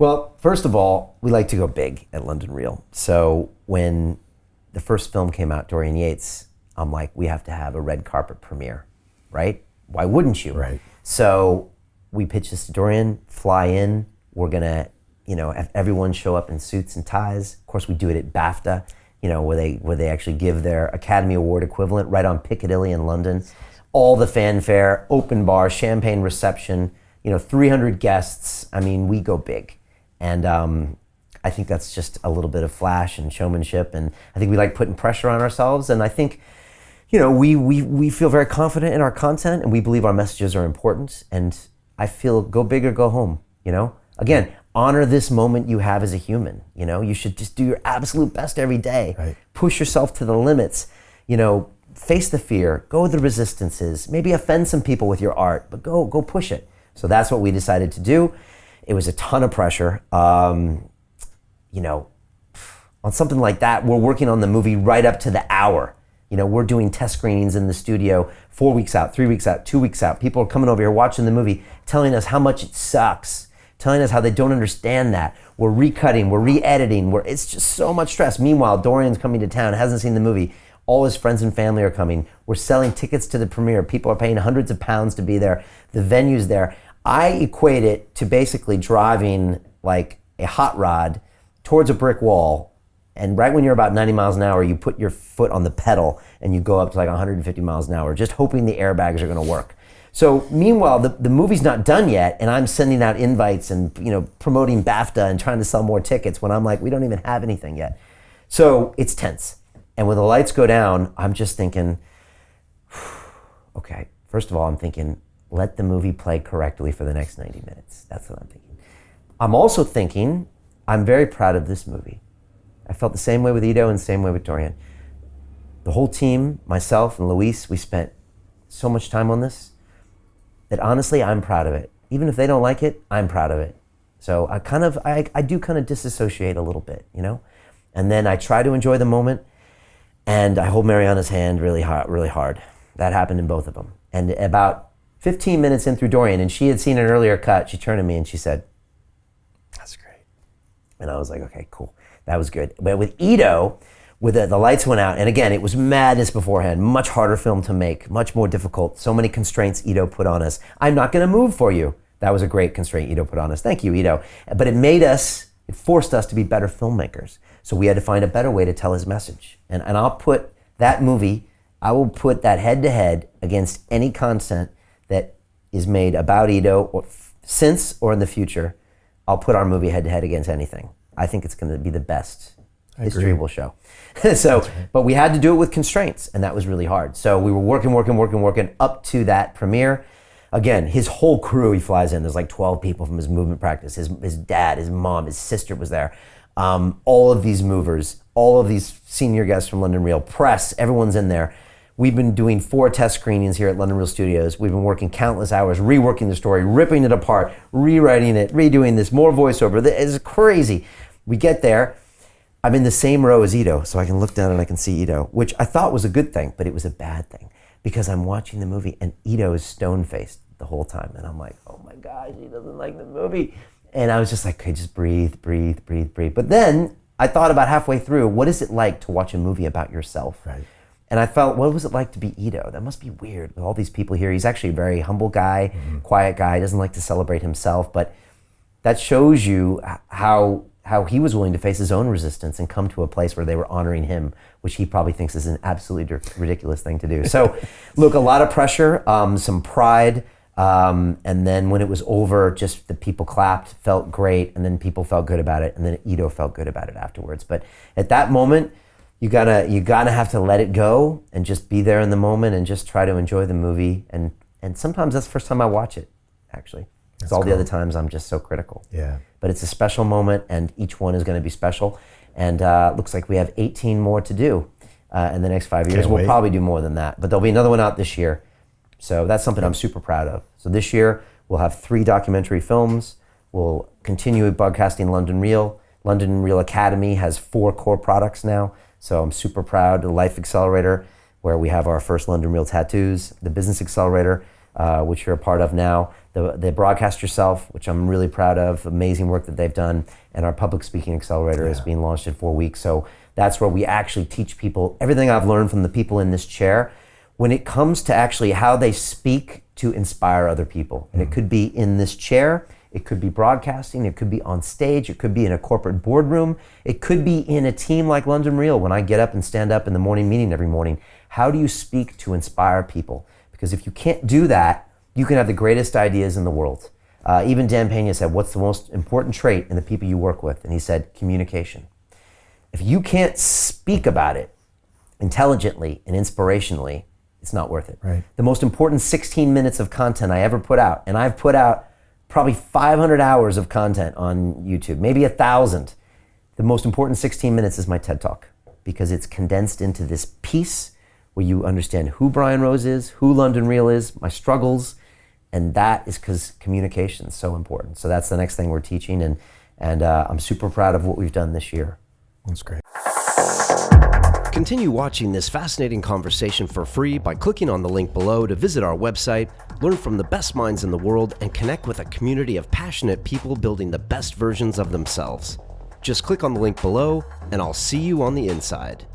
Well, first of all, we like to go big at London Real. So when the first film came out, Dorian Yates, I'm like, we have to have a red carpet premiere, right? Why wouldn't you? Right. So we pitched this to Dorian, fly in, we're gonna, have everyone show up in suits and ties. Of course, we do it at BAFTA, where they actually give their Academy Award equivalent right on Piccadilly in London. All the fanfare, open bar, champagne reception, 300 guests. I mean, we go big. And I think that's just a little bit of flash and showmanship. And I think we like putting pressure on ourselves. And I think, we feel very confident in our content and we believe our messages are important. And I feel go big or go home, Again, honor this moment you have as a human, You should just do your absolute best every day. Right. Push yourself to the limits, face the fear, go the resistances, maybe offend some people with your art, but go push it. So that's what we decided to do. It was a ton of pressure. On something like that, we're working on the movie right up to the hour. We're doing test screenings in the studio 4 weeks out, 3 weeks out, 2 weeks out. People are coming over here watching the movie, telling us how much it sucks, telling us how they don't understand that. We're recutting, we're re-editing, it's just so much stress. Meanwhile, Dorian's coming to town, hasn't seen the movie. All his friends and family are coming. We're selling tickets to the premiere. People are paying hundreds of pounds to be there. The venue's there. I equate it to basically driving like a hot rod towards a brick wall, and right when you're about 90 miles an hour, you put your foot on the pedal and you go up to like 150 miles an hour, just hoping the airbags are gonna work. So meanwhile, the movie's not done yet, and I'm sending out invites and promoting BAFTA and trying to sell more tickets when I'm like, we don't even have anything yet. So it's tense. And when the lights go down, I'm just thinking, okay, first of all, I'm thinking, let the movie play correctly for the next 90 minutes. That's what I'm thinking. I'm also thinking, I'm very proud of this movie. I felt the same way with Ito and the same way with Dorian. The whole team, myself and Luis, we spent so much time on this that honestly, I'm proud of it. Even if they don't like it, I'm proud of it. So I do kind of disassociate a little bit, And then I try to enjoy the moment, and I hold Mariana's hand really hard. That happened in both of them. And about 15 minutes in through Dorian, and she had seen an earlier cut, she turned to me and she said, "That's great." And I was like, okay, cool. That was good. But with Ito, with the lights went out, and again, it was madness beforehand, much harder film to make, much more difficult. So many constraints Ito put on us. I'm not gonna move for you. That was a great constraint Ito put on us. Thank you, Ito. But it forced us to be better filmmakers. So we had to find a better way to tell his message. And I'll put that movie, I will put that head to head against any content that is made about Ito or since or in the future. I'll put our movie head to head against anything. I think it's going to be the best. History will show. So, but we had to do it with constraints, and that was really hard. So we were working up to that premiere. Again, his whole crew he flies in. There's like 12 people from his movement practice. His dad, his mom, his sister was there. All of these movers, all of these senior guests from London Real, press, everyone's in there. We've been doing 4 test screenings here at London Real Studios. We've been working countless hours, reworking the story, ripping it apart, rewriting it, redoing this, more voiceover. It's crazy. We get there. I'm in the same row as Ito, so I can look down and I can see Ito, which I thought was a good thing, but it was a bad thing because I'm watching the movie and Ito is stone-faced the whole time. And I'm like, oh my gosh, he doesn't like the movie. And I was just like, okay, just breathe. But then I thought about halfway through, what is it like to watch a movie about yourself? Right. And I felt, what was it like to be Ito? That must be weird with all these people here. He's actually a very humble guy, quiet guy, doesn't like to celebrate himself, but that shows you how he was willing to face his own resistance and come to a place where they were honoring him, which he probably thinks is an absolutely ridiculous thing to do. So look, a lot of pressure, some pride, and then when it was over, just the people clapped, felt great, and then people felt good about it, and then Ito felt good about it afterwards. But at that moment, you gotta have to let it go and just be there in the moment and just try to enjoy the movie. And sometimes that's the first time I watch it, actually. Because all the other times I'm just so critical. Yeah. But it's a special moment, and each one is going to be special. And looks like we have 18 more to do in the next 5 years. We'll probably do more than that, but there'll be another one out this year. So that's something I'm super proud of. So this year we'll have 3 documentary films. We'll continue broadcasting London Real. London Real Academy has 4 core products now. So I'm super proud. The Life Accelerator, where we have our first London Real tattoos. The Business Accelerator, which you're a part of now, the Broadcast Yourself, which I'm really proud of, amazing work that they've done, and our Public Speaking Accelerator is being launched in 4 weeks. So that's where we actually teach people everything I've learned from the people in this chair when it comes to actually how they speak to inspire other people. And it could be in this chair, it could be broadcasting, it could be on stage, it could be in a corporate boardroom, it could be in a team like London Real when I get up and stand up in the morning meeting every morning. How do you speak to inspire people? Because if you can't do that, you can have the greatest ideas in the world. Even Dan Pena said, what's the most important trait in the people you work with? And he said, communication. If you can't speak about it intelligently and inspirationally, it's not worth it. Right. The most important 16 minutes of content I ever put out, and I've put out probably 500 hours of content on YouTube, maybe 1,000. The most important 16 minutes is my TED Talk, because it's condensed into this piece where you understand who Brian Rose is, who London Real is, my struggles, and that is because communication is so important. So that's the next thing we're teaching, and I'm super proud of what we've done this year. That's great. Continue watching this fascinating conversation for free by clicking on the link below to visit our website, learn from the best minds in the world, and connect with a community of passionate people building the best versions of themselves. Just click on the link below, and I'll see you on the inside.